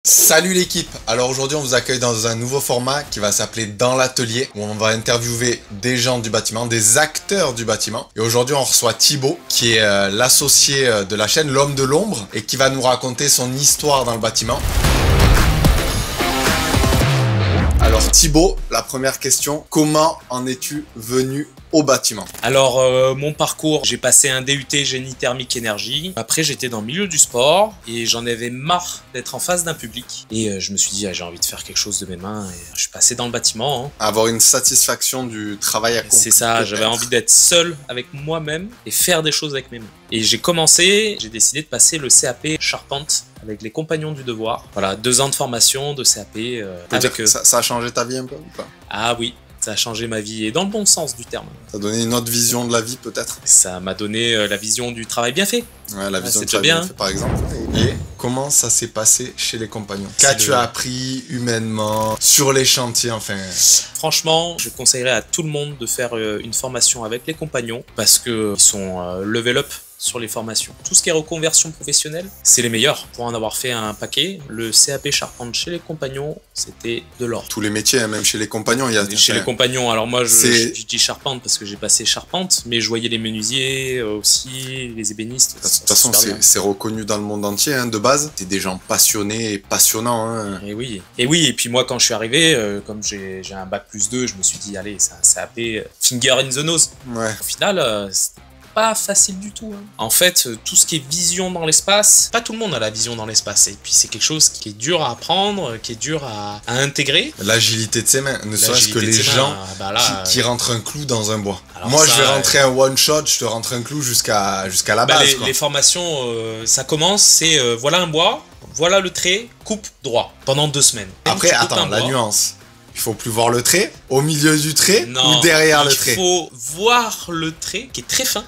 Salut l'équipe. Alors aujourd'hui on vous accueille dans un nouveau format qui va s'appeler Dans l'atelier, où on va interviewer des gens du bâtiment, des acteurs du bâtiment. Et aujourd'hui on reçoit Thibaut qui est l'associé de la chaîne L'Homme de l'Ombre et qui va nous raconter son histoire dans le bâtiment. Alors Thibaut, la première question, comment en es-tu venu au bâtiment? Alors mon parcours, j'ai passé un DUT génie thermique énergie. Après j'étais dans le milieu du sport et j'en avais marre d'être en face d'un public. Et je me suis dit j'ai envie de faire quelque chose de mes mains et je suis passé dans le bâtiment. Avoir une satisfaction du travail accompli. C'est ça, j'avais envie d'être seul avec moi-même et faire des choses avec mes mains. Et j'ai décidé de passer le CAP charpente avec les compagnons du devoir. Voilà, 2 ans de formation de CAP avec eux. Ça a changé ta vie un peu ou pas? Ah oui. Ça a changé ma vie, et dans le bon sens du terme. Ça a donné une autre vision de la vie, peut-être? Ça m'a donné la vision du travail bien fait. Ouais, la vision du travail bien fait, par exemple. Et comment ça s'est passé chez les compagnons? Qu'as-tu appris humainement, sur les chantiers, enfin? Franchement, je conseillerais à tout le monde de faire une formation avec les compagnons, parce qu'ils sont level up sur les formations. Tout ce qui est reconversion professionnelle, c'est les meilleurs. Pour en avoir fait un paquet, le CAP charpente chez les compagnons, c'était de l'or. Tous les métiers, même chez les compagnons, il y a... Chez les compagnons, alors moi je dis charpente parce que j'ai passé charpente, mais je voyais les menuisiers aussi, les ébénistes. De toute façon, c'est reconnu dans le monde entier, hein, de base. C'est des gens passionnés et passionnants. Hein. Et oui, et puis moi quand je suis arrivé, comme j'ai un bac+2, je me suis dit, allez, c'est un CAP finger in the nose. Ouais. Au final, c'était pas facile du tout. Hein. En fait, tout ce qui est vision dans l'espace, pas tout le monde a la vision dans l'espace. Et puis c'est quelque chose qui est dur à apprendre, qui est dur à intégrer. L'agilité de ses mains, ne serait-ce que les gens qui rentrent un clou dans un bois. Moi, je vais rentrer un one shot, je te rentre un clou jusqu'à la base. Les formations, ça commence, c'est voilà un bois, voilà le trait, coupe droit pendant 2 semaines. Après, attends, la nuance. Il faut plus voir le trait, au milieu du trait ou derrière le trait? Il faut voir le trait qui est très fin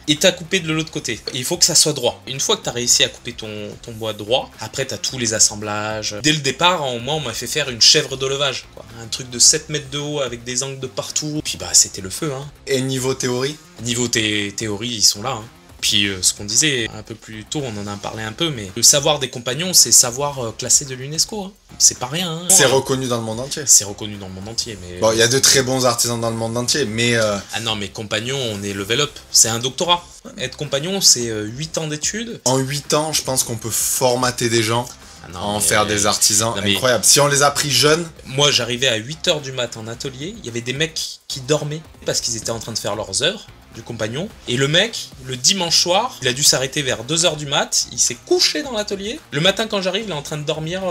et t'as coupé de l'autre côté. Et il faut que ça soit droit. Une fois que t'as réussi à couper ton bois droit, après t'as tous les assemblages. Dès le départ, moi on m'a fait faire une chèvre de levage, quoi. Un truc de 7 mètres de haut avec des angles de partout. Puis bah c'était le feu. Hein. Et niveau théorie? Niveau théorie, ils sont là. Hein. Puis ce qu'on disait un peu plus tôt, on en a parlé un peu, mais le savoir des compagnons, c'est savoir classé de l'UNESCO. Hein. C'est pas rien. Hein. C'est reconnu dans le monde entier. C'est reconnu dans le monde entier, mais... Bon, il y a de très bons artisans dans le monde entier, mais... Ah non, mais compagnon, on est level up. C'est un doctorat. Être compagnon, c'est 8 ans d'études. En 8 ans, je pense qu'on peut formater des gens. En faire des artisans incroyables. Si on les a pris jeunes... Moi, j'arrivais à 8h du mat en atelier, il y avait des mecs qui dormaient parce qu'ils étaient en train de faire leurs heures du compagnon. Et le mec, le dimanche soir, il a dû s'arrêter vers 2h du mat, il s'est couché dans l'atelier. Le matin, quand j'arrive, il est en train de dormir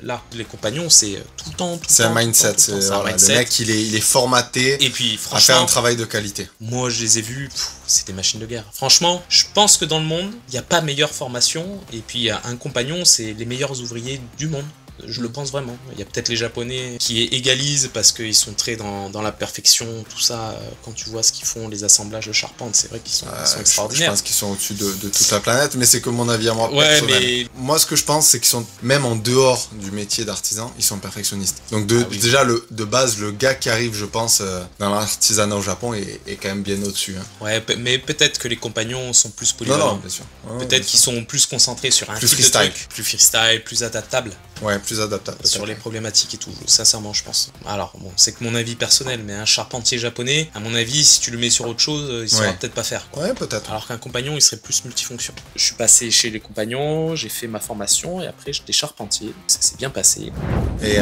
là. Les compagnons, c'est tout le temps. C'est un mindset. Le mec, il est formaté et puis, à faire un travail de qualité. Moi, je les ai vus, c'est des machines de guerre. Franchement, je pense que dans le monde, il n'y a pas meilleure formation. Et puis, un compagnon, c'est les meilleurs ouvriers du monde. Je le pense vraiment. Il y a peut-être les Japonais qui égalisent parce qu'ils sont très dans la perfection, tout ça. Quand tu vois ce qu'ils font, les assemblages de charpente, c'est vrai qu'ils sont extraordinaires. Je pense qu'ils sont au-dessus de toute la planète, mais c'est que mon avis à moi personnel. Mais... Moi, ce que je pense, c'est qu'ils sont, même en dehors du métier d'artisan, ils sont perfectionnistes. Donc déjà, de base, le gars qui arrive, je pense, dans l'artisanat au Japon est quand même bien au-dessus. Hein. Ouais, mais peut-être que les compagnons sont plus polyvalents. Non, bien sûr. Peut-être qu'ils sont plus concentrés sur un plus type freestyle. de truc, plus freestyle, plus adaptable. Ouais, plus adaptable. Sur les problématiques et tout, sincèrement, je pense. Alors, bon, c'est que mon avis personnel, mais un charpentier japonais, à mon avis, si tu le mets sur autre chose, il saura peut-être pas faire. Quoi. Ouais, peut-être. Alors qu'un compagnon, il serait plus multifonction. Je suis passé chez les compagnons, j'ai fait ma formation, et après, j'étais charpentier. Ça s'est bien passé. Et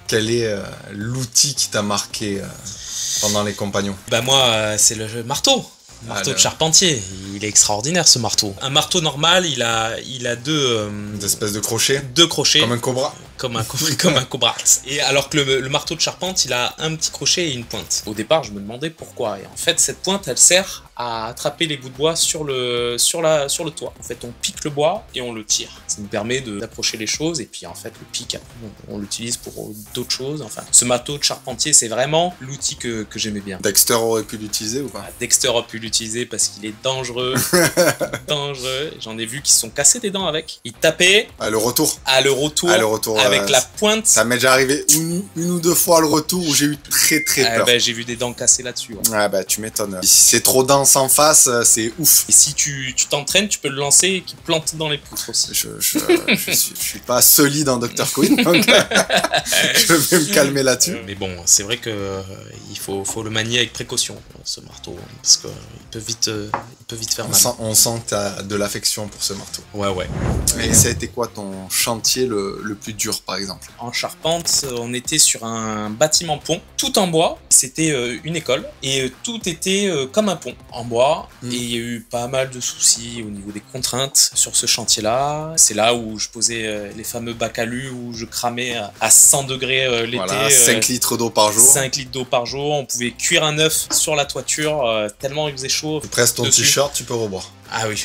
quel est l'outil qui t'a marqué pendant les compagnons? Bah moi, c'est le marteau. Marteau de charpentier, il est extraordinaire ce marteau. Un marteau normal, il a deux... Des espèces de crochets. 2 crochets. Comme un cobra. Comme un cobra. Et alors que le marteau de charpente, il a un petit crochet et une pointe. Au départ, je me demandais pourquoi. Et en fait, cette pointe, elle sert à attraper les bouts de bois sur le toit. En fait, on pique le bois et on le tire. Ça nous permet d'approcher les choses. Et puis, en fait, le pic, on l'utilise pour d'autres choses. Enfin, ce marteau de charpentier, c'est vraiment l'outil que j'aimais bien. Dexter aurait pu l'utiliser ou pas? Dexter a pu l'utiliser parce qu'il est dangereux. Dangereux. J'en ai vu qui se sont cassés des dents avec. Il tapait. Ah, le retour. Le retour. avec la pointe. Ça m'est déjà arrivé une ou deux fois le retour où j'ai eu très peur. Bah, j'ai vu des dents cassées là-dessus. Ouais, bah tu m'étonnes. Si c'est trop dense en face, c'est ouf. Et si tu t'entraînes, tu peux le lancer et qu'il plante dans les poutres aussi. Je suis pas solide en Dr. Queen, donc je vais me calmer là-dessus. Mais bon, c'est vrai que il faut le manier avec précaution, ce marteau, parce qu'il peut vite faire mal. On sent que t'as de l'affection pour ce marteau. Ouais. Et ça a été quoi ton chantier le plus dur, par exemple? En charpente, on était sur un bâtiment pont, tout en bois. C'était une école et tout était comme un pont en bois. Et il y a eu pas mal de soucis au niveau des contraintes sur ce chantier-là. C'est là où je posais les fameux bacs à lu où je cramais à 100 degrés l'été. Voilà, 5 litres d'eau par jour. 5 litres d'eau par jour. On pouvait cuire un œuf sur la toiture tellement il faisait chaud. Tu presses ton t-shirt, tu peux reboire. Ah oui,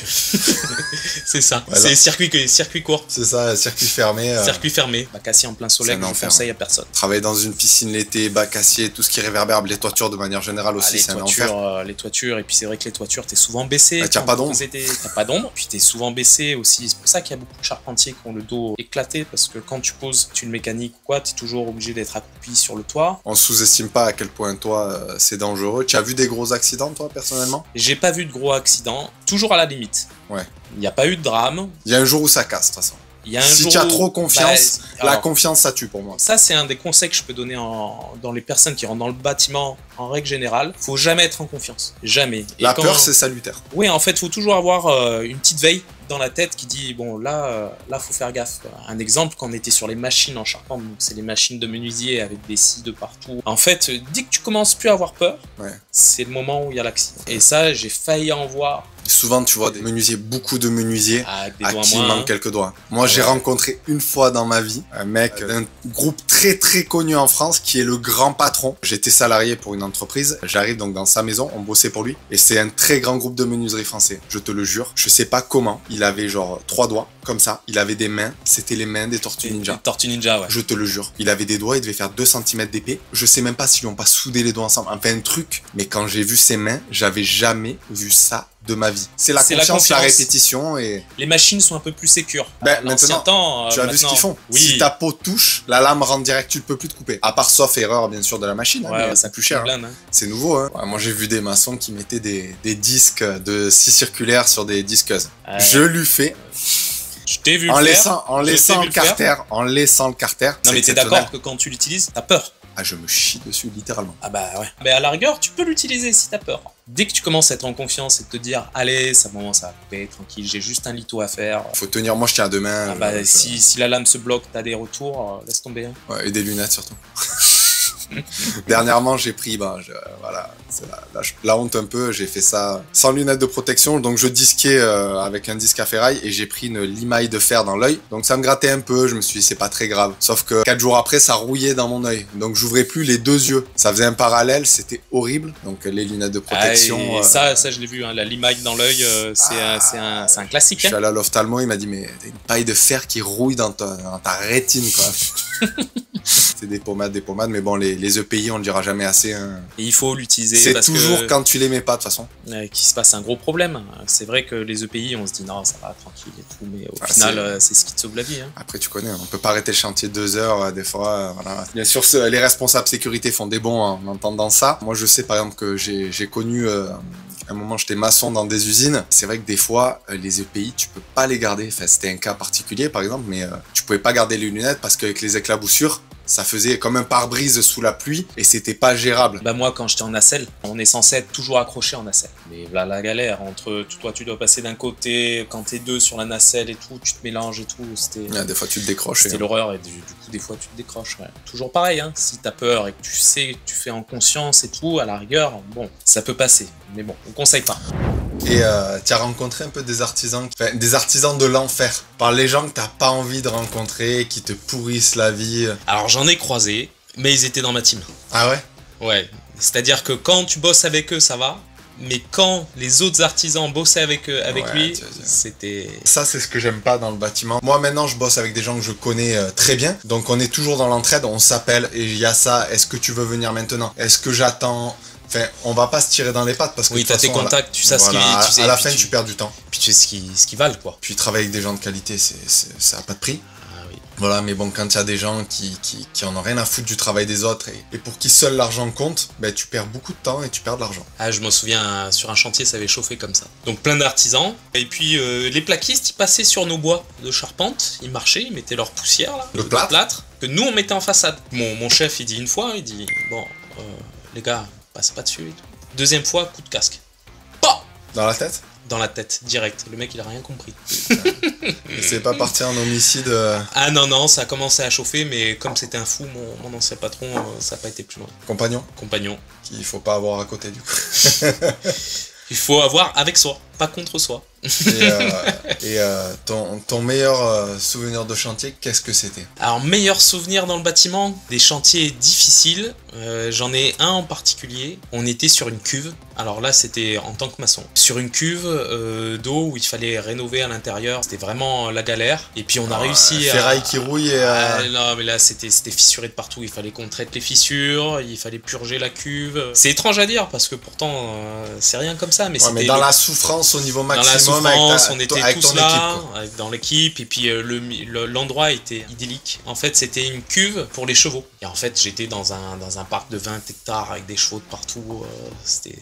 c'est ça. Voilà. C'est circuit court. C'est ça, circuit fermé. Circuit fermé. Bac acier en plein soleil, je conseille à personne. Travailler dans une piscine l'été, bac acier, tout ce qui réverbère, les toitures de manière générale aussi, c'est un enfer. Les toitures, et puis c'est vrai que les toitures, t'es souvent baissé. T'as pas d'ombre. T'as pas d'ombre, puis t'es souvent baissé aussi. C'est pour ça qu'il y a beaucoup de charpentiers qui ont le dos éclaté, parce que quand tu poses une mécanique ou quoi, t'es toujours obligé d'être accroupi sur le toit. On sous-estime pas à quel point toi, c'est dangereux. Tu as vu des gros accidents, toi, personnellement? J'ai pas vu de gros accidents, toujours à la limite. Ouais. Il n'y a pas eu de drame. Il y a un jour où ça casse, de toute façon. Si tu as trop confiance, la confiance, ça tue pour moi. Ça, c'est un des conseils que je peux donner dans les personnes qui rentrent dans le bâtiment en règle générale. Faut jamais être en confiance. Jamais. La peur, c'est salutaire. Oui, en fait, faut toujours avoir une petite veille dans la tête qui dit bon là faut faire gaffe. Un exemple, quand on était sur les machines en charpente, donc c'est les machines de menuisier avec des scies de partout. En fait, dès que tu commences plus à avoir peur, c'est le moment où il y a l'accident. Et ça, j'ai failli en voir. Souvent, tu vois des menuisiers, beaucoup de menuisiers à qui il manque quelques doigts. Moi, j'ai rencontré une fois dans ma vie un mec d'un groupe très connu en France qui est le grand patron. J'étais salarié pour une entreprise. J'arrive donc dans sa maison, on bossait pour lui. Et c'est un très grand groupe de menuiserie français. Je te le jure. Je sais pas comment. Il avait genre 3 doigts, comme ça. Il avait des mains. C'était les mains des Tortues Ninja. Des Tortues Ninja, ouais. Je te le jure. Il avait des doigts, il devait faire 2 cm d'épée. Je sais même pas s'ils n'ont pas soudé les doigts ensemble. Enfin, un truc. Mais quand j'ai vu ses mains, j'avais jamais vu ça de ma vie. C'est la confiance, la répétition et... Les machines sont un peu plus sécures. Maintenant, tu as vu ce qu'ils font. Oui. Si ta peau touche, la lame rentre direct, tu ne peux plus te couper. À part sauf erreur, bien sûr, de la machine. Ouais, ça coûte plus cher. Hein. C'est nouveau. Hein. Ouais, moi, j'ai vu des maçons qui mettaient des disques de scie circulaire sur des disqueuses. Je lui fais... Je t'ai vu en laissant le carter. Non, mais t'es d'accord que quand tu l'utilises, t'as peur. Ah, je me chie dessus, littéralement. Ah bah ouais. Mais à la rigueur, tu peux l'utiliser si t'as peur. Dès que tu commences à être en confiance et te dire, allez, ça va couper, tranquille, j'ai juste un litho à faire. Faut tenir, moi je tiens à 2 mains. Ah bah, si la lame se bloque, t'as des retours, laisse tomber. Hein. Ouais, et des lunettes surtout. Dernièrement, j'ai pris, voilà, c'est la honte un peu, j'ai fait ça sans lunettes de protection, donc je disquais avec un disque à ferraille et j'ai pris une limaille de fer dans l'œil, donc ça me grattait un peu, je me suis dit c'est pas très grave, sauf que 4 jours après ça rouillait dans mon œil, donc j'ouvrais plus les 2 yeux, ça faisait un parallèle, c'était horrible, donc les lunettes de protection... ça je l'ai vu, hein, la limaille dans l'œil, c'est un classique. Je suis allé à l'ophtalmo, il m'a dit mais t'as une paille de fer qui rouille dans ta rétine quoi. C'est des pommades, mais bon, les EPI, on le dira jamais assez. Hein. Et il faut l'utiliser. C'est toujours quand tu les mets pas, de toute façon. Qu'il se passe un gros problème. C'est vrai que les EPI, on se dit non, ça va, tranquille et tout, mais au final, c'est ce qui te sauve la vie. Hein. Après, tu connais, on peut pas arrêter le chantier 2 heures, des fois. Voilà. Bien sûr, les responsables sécurité font des bons en entendant ça. Moi, je sais par exemple que j'ai connu. À un moment, j'étais maçon dans des usines. C'est vrai que des fois, les EPI, tu peux pas les garder. Enfin, c'était un cas particulier, par exemple, mais tu pouvais pas garder les lunettes parce qu'avec les éclaboussures, ça faisait comme un pare-brise sous la pluie et c'était pas gérable. Bah moi, quand j'étais en nacelle, on est censé être toujours accroché en nacelle. Mais là, la galère entre toi, tu dois passer d'un côté, quand t'es 2 sur la nacelle et tout, tu te mélanges et tout. C'était. Des fois, tu te décroches. C'était l'horreur et du coup, des fois, tu te décroches. Ouais. Toujours pareil, hein. Si t'as peur et que tu sais que tu fais en conscience et tout, à la rigueur, bon, ça peut passer. Mais bon, on conseille pas. Et tu as rencontré un peu des artisans de l'enfer, par les gens que t'as pas envie de rencontrer, qui te pourrissent la vie. Alors j'en ai croisé, mais ils étaient dans ma team. Ah ouais? Ouais, c'est-à-dire que quand tu bosses avec eux, ça va, mais quand les autres artisans bossaient avec lui, c'était... Ça, c'est ce que j'aime pas dans le bâtiment. Moi, maintenant, je bosse avec des gens que je connais très bien, donc on est toujours dans l'entraide, on s'appelle, et il y a ça, est-ce que tu veux venir maintenant? Est-ce que j'attends? Enfin, on va pas se tirer dans les pattes parce que oui, t'as tes contacts, tu sais ce qui... À la fin, tu perds du temps. Puis tu sais ce qu'ils valent, quoi. Puis travailler avec des gens de qualité, ça a pas de prix. Ah oui. Voilà, mais bon, quand il y a des gens qui en ont rien à foutre du travail des autres et pour qui seul l'argent compte, ben, tu perds beaucoup de temps et tu perds de l'argent. Ah, je m'en souviens, sur un chantier, ça avait chauffé comme ça. Donc plein d'artisans. Et puis les plaquistes, ils passaient sur nos bois de charpente, ils marchaient, ils mettaient leur poussière, là, Le plâtre que nous, on mettait en façade. Mon chef, il dit une fois, il dit, bon, les gars, passez pas dessus et tout. Deuxième fois, coup de casque. Pas Dans la tête? Dans la tête, direct. Le mec, il a rien compris. Et c'est pas parti en homicide Ah non, ça a commencé à chauffer, mais comme c'était un fou, mon ancien patron, ça n'a pas été plus loin. compagnon? Compagnon. Qu'il faut pas avoir à côté du coup. Il faut avoir avec soi, pas contre soi. Et ton meilleur souvenir de chantier, qu'est-ce que c'était? Alors, meilleur souvenir dans le bâtiment, des chantiers difficiles, j'en ai un en particulier. On était sur une cuve, alors là c'était en tant que maçon. Sur une cuve d'eau où il fallait rénover à l'intérieur, c'était vraiment la galère. Et puis on a réussi à... Ferraille qui rouille et... non mais là c'était fissuré de partout, il fallait qu'on traite les fissures, il fallait purger la cuve. C'est étrange à dire parce que pourtant c'est rien comme ça, mais ouais, c'était... mais dans la souffrance au niveau maximum, dans la souffrance, on était avec tous ton là, équipe, dans l'équipe, et puis l'endroit était idyllique. En fait, c'était une cuve pour les chevaux. Et en fait, j'étais dans un parc de 20 hectares avec des chevaux de partout. C'était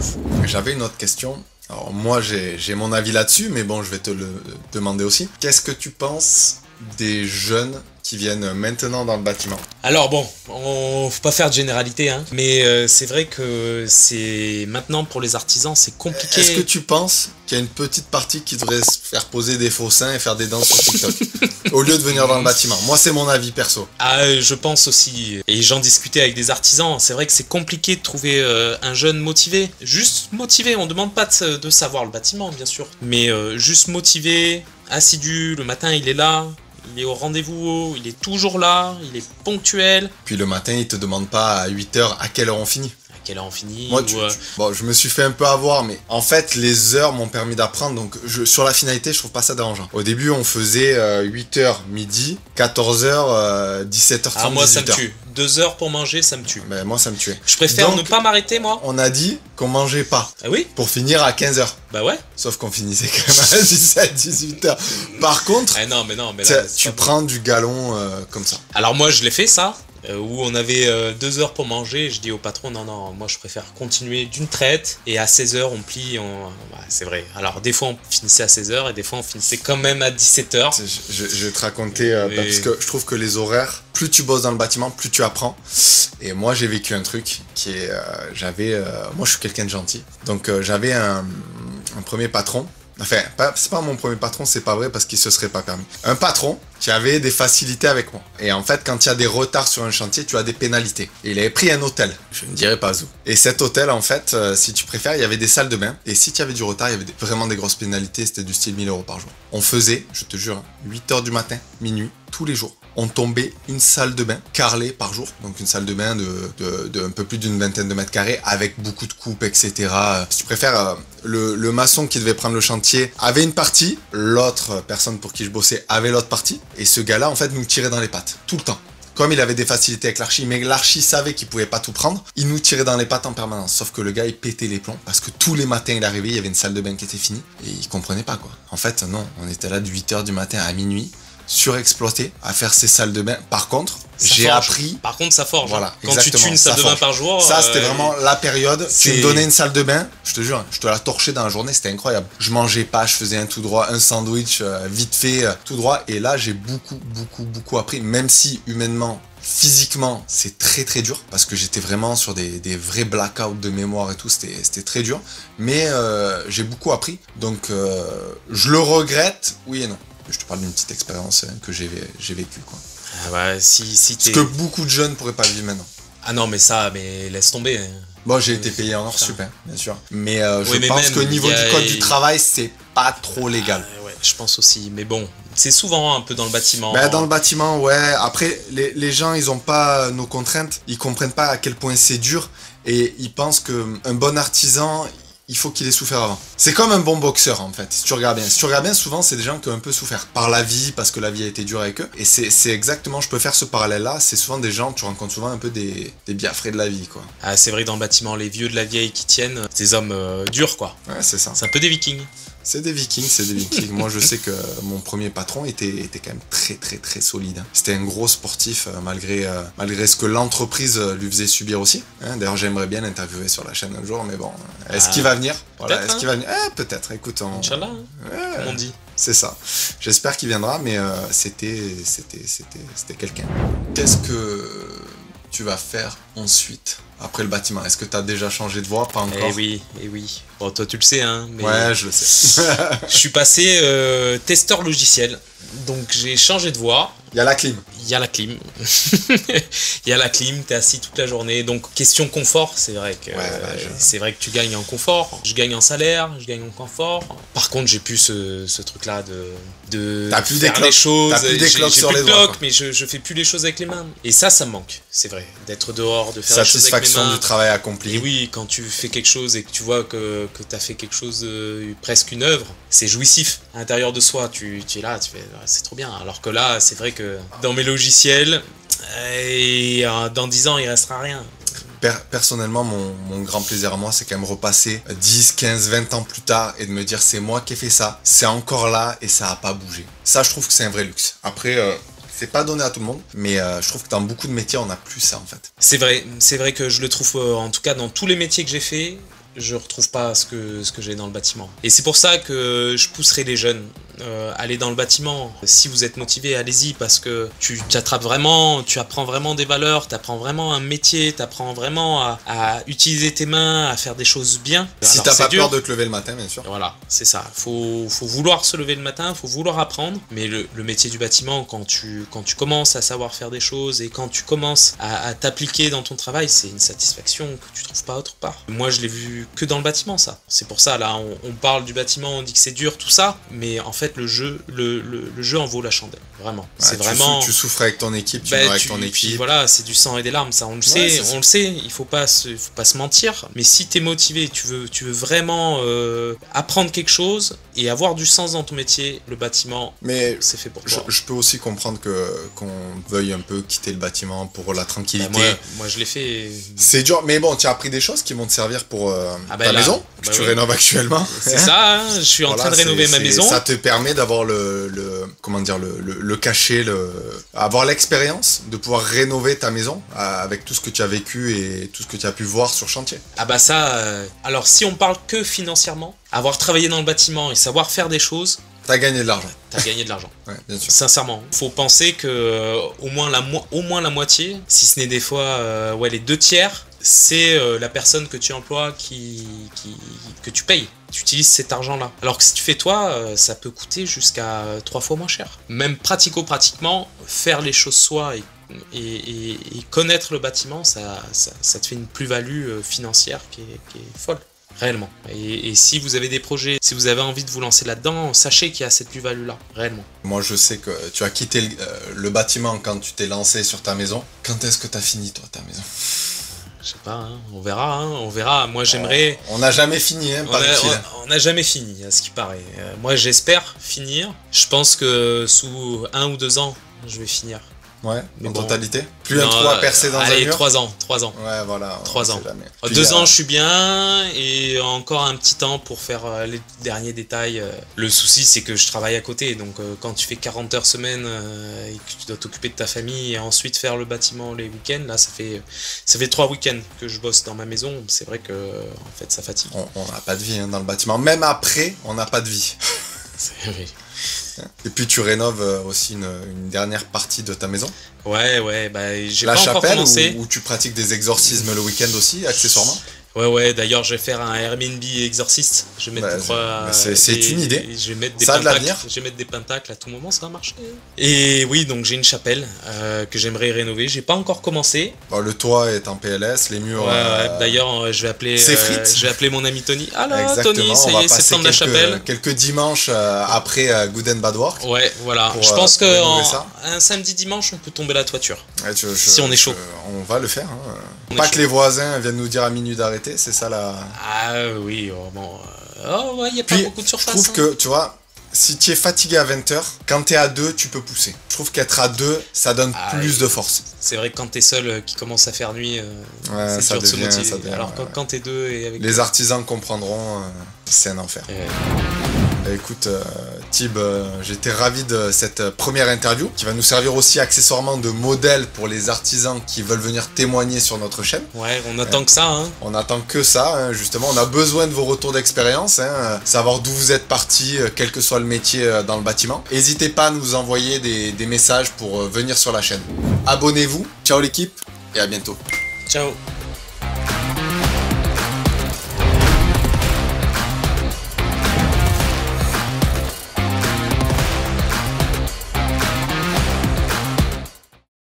fou. J'avais une autre question. Alors moi, j'ai mon avis là-dessus, mais bon, je vais te le demander aussi. Qu'est-ce que tu penses des jeunes qui viennent maintenant dans le bâtiment? Alors bon, on faut pas faire de généralité, hein, mais c'est vrai que c'est maintenant pour les artisans, c'est compliqué. Est-ce que tu penses qu'il y a une petite partie qui devrait se faire poser des faux seins et faire des danses sur TikTok au lieu de venir dans le bâtiment? Moi, c'est mon avis perso. Ah, je pense aussi. Et j'en discutais avec des artisans. C'est vrai que c'est compliqué de trouver un jeune motivé. Juste motivé. On demande pas de savoir le bâtiment, bien sûr, mais juste motivé, assidu. Le matin, il est là. Il est au rendez-vous, il est toujours là, il est ponctuel. Puis le matin, ils te demandent pas à 8h à quelle heure on finit. À quelle heure on finit? Moi, bon, je me suis fait un peu avoir, mais en fait, les heures m'ont permis d'apprendre, donc sur la finalité, je trouve pas ça dérangeant. Au début, on faisait 8h midi, 14h, 17h30, ah, moi, 18h. ça me tue. 2 heures pour manger, ça me tue. Ben, moi, ça me tuait. Je préfère donc, ne pas m'arrêter, moi. On a dit qu'on mangeait pas. Ah oui? Pour finir à 15h. Bah ouais. Sauf qu'on finissait quand même à 17, 18h. Par contre, ah non, mais là, tu prends du galon comme ça. Alors moi, je l'ai fait, ça. Où on avait 2 heures pour manger, je dis au patron, non, moi je préfère continuer d'une traite, et à 16h on plie, ouais, c'est vrai. Alors des fois on finissait à 16h, et des fois on finissait quand même à 17h. Je vais te raconter, parce que je trouve que les horaires, plus tu bosses dans le bâtiment, plus tu apprends. Et moi j'ai vécu un truc qui est, moi je suis quelqu'un de gentil, donc j'avais un premier patron. Enfin, c'est pas mon premier patron, c'est pas vrai parce qu'il se serait pas permis. Un patron qui avait des facilités avec moi. Et en fait, quand il y a des retards sur un chantier, tu as des pénalités. Et il avait pris un hôtel, je ne dirai pas où. Et cet hôtel, en fait, si tu préfères, il y avait des salles de bain. Et si tu avais du retard, il y avait vraiment des grosses pénalités, c'était du style 1000 € par jour. On faisait, je te jure, 8h du matin, minuit, tous les jours. On tombait une salle de bain carrelée par jour, donc une salle de bain de un peu plus d'une vingtaine de mètres carrés avec beaucoup de coupes, etc. Si tu préfères, le maçon qui devait prendre le chantier avait une partie, l'autre personne pour qui je bossais avait l'autre partie, et ce gars-là en fait nous tirait dans les pattes, tout le temps. Comme il avait des facilités avec l'archi, mais l'archi savait qu'il pouvait pas tout prendre, il nous tirait dans les pattes en permanence. Sauf que le gars il pétait les plombs, parce que tous les matins il arrivait, il y avait une salle de bain qui était finie, et il comprenait pas quoi. En fait non, on était là de 8h du matin à minuit, surexploité à faire ces salles de bain. Par contre, j'ai appris... Par contre, ça forge. Voilà, quand tu tues une salle de bain par jour... Ça, c'était vraiment la période. Tu me donnais une salle de bain, je te jure, je te la torchais dans la journée, c'était incroyable. Je mangeais pas, je faisais un tout droit, un sandwich, vite fait, tout droit. Et là, j'ai beaucoup appris, même si humainement... Physiquement, c'est très dur parce que j'étais vraiment sur des vrais blackouts de mémoire et tout, c'était très dur. Mais j'ai beaucoup appris, donc je le regrette, oui et non. Je te parle d'une petite expérience que j'ai vécue, quoi. Ah bah, si ce que beaucoup de jeunes pourraient pas vivre maintenant. Ah non, mais laisse tomber. Bon, j'ai été payé en hors sup, hein, bien sûr. Mais oui, je pense qu'au niveau du code du travail, c'est pas trop légal. Ah, ouais, je pense aussi, mais bon, c'est souvent un peu dans le bâtiment. Ben, dans le bâtiment, ouais. Après, les gens, ils ont pas nos contraintes, ils comprennent pas à quel point c'est dur, et ils pensent qu'un bon artisan... il faut qu'il ait souffert avant. C'est comme un bon boxeur en fait, si tu regardes bien. Si tu regardes bien, souvent c'est des gens qui ont un peu souffert par la vie, parce que la vie a été dure avec eux. Et c'est exactement, je peux faire ce parallèle-là, c'est souvent des gens, tu rencontres souvent un peu des biafrés de la vie, quoi. Ah, c'est vrai que dans le bâtiment, les vieux de la vieille qui tiennent, c'est des hommes durs, quoi. Ouais, c'est ça. C'est un peu des vikings. C'est des Vikings, c'est des Vikings. Moi, je sais que mon premier patron était quand même très solide. C'était un gros sportif, malgré ce que l'entreprise lui faisait subir aussi. Hein, d'ailleurs, j'aimerais bien l'interviewer sur la chaîne un jour, mais bon, est-ce qu'il va venir? Voilà, est-ce qu'il va venir? Peut-être, écoute. Inch'Allah, hein, comme on dit. C'est ça. J'espère qu'il viendra, mais c'était quelqu'un. Qu'est-ce que tu vas faire ensuite, après le bâtiment? Est-ce que tu as déjà changé de voie? Pas encore. Eh oui. Bon, toi, tu le sais, hein. Mais ouais, je le sais. je suis passé testeur logiciel. Donc, j'ai changé de voie. Il y a la clim. Il y a la clim. Il y a la clim, t'es assis toute la journée. Donc, question confort, c'est vrai que c'est vrai que tu gagnes en confort. Je gagne en salaire, je gagne en confort. Par contre, j'ai plus ce truc-là de t'as plus faire les choses. T'as plus des cloques sur les doigts. Mais je fais plus les choses avec les mains. Et ça me manque, c'est vrai. D'être dehors, de faire les choses avec mes mains. Satisfaction du travail accompli. Et oui, quand tu fais quelque chose et que tu vois que t'as fait quelque chose, presque une œuvre, c'est jouissif. À l'intérieur de soi, tu es là, tu fais, c'est trop bien. Alors que là, c'est vrai que dans mes logiciels, et dans 10 ans, il restera rien. Personnellement, mon grand plaisir à moi, c'est quand même repasser 10, 15, 20 ans plus tard et de me dire c'est moi qui ai fait ça, c'est encore là et ça a pas bougé. Ça, je trouve que c'est un vrai luxe. Après, c'est pas donné à tout le monde, mais je trouve que dans beaucoup de métiers, on n'a plus ça en fait. C'est vrai que je le trouve, en tout cas dans tous les métiers que j'ai fait, je retrouve pas ce que j'ai dans le bâtiment. Et c'est pour ça que je pousserai les jeunes à aller dans le bâtiment. Si vous êtes motivé, allez-y, parce que tu apprends vraiment des valeurs, tu apprends vraiment un métier, tu apprends vraiment à utiliser tes mains, à faire des choses bien. Si t'as pas peur de te lever le matin, bien sûr. Voilà, c'est ça. Faut vouloir se lever le matin, faut vouloir apprendre. Mais le métier du bâtiment, quand tu commences à savoir faire des choses et quand tu commences à t'appliquer dans ton travail, c'est une satisfaction que tu trouves pas autre part. Moi, je l'ai vu que dans le bâtiment, ça. C'est pour ça, là, on parle du bâtiment, on dit que c'est dur, tout ça, mais en fait, le jeu en vaut la chandelle, vraiment. Ouais, c'est vraiment... Tu souffres avec ton équipe, tu meurs avec ton équipe. Puis voilà, c'est du sang et des larmes, ça, on le sait, il faut pas se mentir, mais si t'es motivé, tu veux vraiment apprendre quelque chose et avoir du sens dans ton métier, le bâtiment, c'est fait pour toi. Je peux aussi comprendre qu'on veuille un peu quitter le bâtiment pour la tranquillité. Moi, je l'ai fait... C'est dur, mais bon, tu as appris des choses qui vont te servir pour ta maison, que tu rénoves actuellement. C'est ça, hein, je suis en train de rénover ma maison. Ça te permet d'avoir le cachet, avoir l'expérience de pouvoir rénover ta maison avec tout ce que tu as vécu et tout ce que tu as pu voir sur chantier. Ah bah ça, alors si on parle que financièrement, avoir travaillé dans le bâtiment et savoir faire des choses... T'as gagné de l'argent. T'as gagné de l'argent. Ouais, bien sûr. Sincèrement. Faut penser que au moins la moitié, si ce n'est des fois les 2/3, c'est la personne que tu emploies que tu payes. Tu utilises cet argent-là. Alors que si tu fais toi, ça peut coûter jusqu'à 3 fois moins cher. Même pratiquement, faire les choses soi et connaître le bâtiment, ça te fait une plus-value financière qui est folle. Réellement. Et si vous avez des projets, si vous avez envie de vous lancer là-dedans, sachez qu'il y a cette plus-value-là, réellement. Moi, je sais que tu as quitté le bâtiment quand tu t'es lancé sur ta maison. Quand est-ce que tu as fini, toi, ta maison? Je sais pas, hein, on verra. Moi, j'aimerais... On n'a jamais fini, hein, on n'a jamais fini, à ce qui paraît. Moi, j'espère finir. Je pense que sous 1 ou 2 ans, je vais finir. Ouais, en totalité. Plus un trou à percer dans un mur. 3 ans. Ouais, voilà. 3 ans. 2 ans, je suis bien, et encore un petit temps pour faire les derniers détails. Le souci, c'est que je travaille à côté, donc quand tu fais 40 heures semaine et que tu dois t'occuper de ta famille et ensuite faire le bâtiment les week-ends, là, ça fait 3 week-ends que je bosse dans ma maison. C'est vrai que, en fait, ça fatigue. On n'a pas de vie dans le bâtiment. Même après, on n'a pas de vie. C'est vrai. Et puis tu rénoves aussi une dernière partie de ta maison. Ouais, j'ai pas encore commencé. La chapelle où tu pratiques des exorcismes le week-end aussi, accessoirement. Ouais, d'ailleurs je vais faire un Airbnb exorciste. Je vais mettre c'est une idée. Je vais mettre des ça a de l'avenir. Je vais mettre des pentacles à tout moment, ça va marcher. Et oui, donc j'ai une chapelle que j'aimerais rénover. J'ai pas encore commencé. Bon, le toit est en PLS, les murs. Ouais. D'ailleurs, je vais appeler mon ami Tony. Alors Tony, ça y est, c'est le temps de la chapelle. Quelques dimanches après Good and Bad Work. Ouais, voilà. Je pense qu'un samedi dimanche, on peut tomber la toiture. Ouais, si on est chaud. On va le faire. Hein. Pas que les voisins viennent nous dire à minuit d'arrêter, c'est ça la... Ah oui, il n'y a pas beaucoup de surface. Je trouve que, tu vois, si tu es fatigué à 20h, quand tu es à 2, tu peux pousser. Je trouve qu'être à 2, ça donne plus de force. C'est vrai que quand tu es seul, qui commence à faire nuit, c'est dur de se motiver. Alors quand tu es 2 et avec... Les artisans comprendront, c'est un enfer. Écoute, Thib, j'étais ravi de cette première interview qui va nous servir aussi accessoirement de modèle pour les artisans qui veulent venir témoigner sur notre chaîne. Ouais, on attend que ça, hein. On attend que ça, hein, justement. On a besoin de vos retours d'expérience, hein, savoir d'où vous êtes partis, quel que soit le métier dans le bâtiment. N'hésitez pas à nous envoyer des messages pour venir sur la chaîne. Abonnez-vous. Ciao l'équipe et à bientôt. Ciao.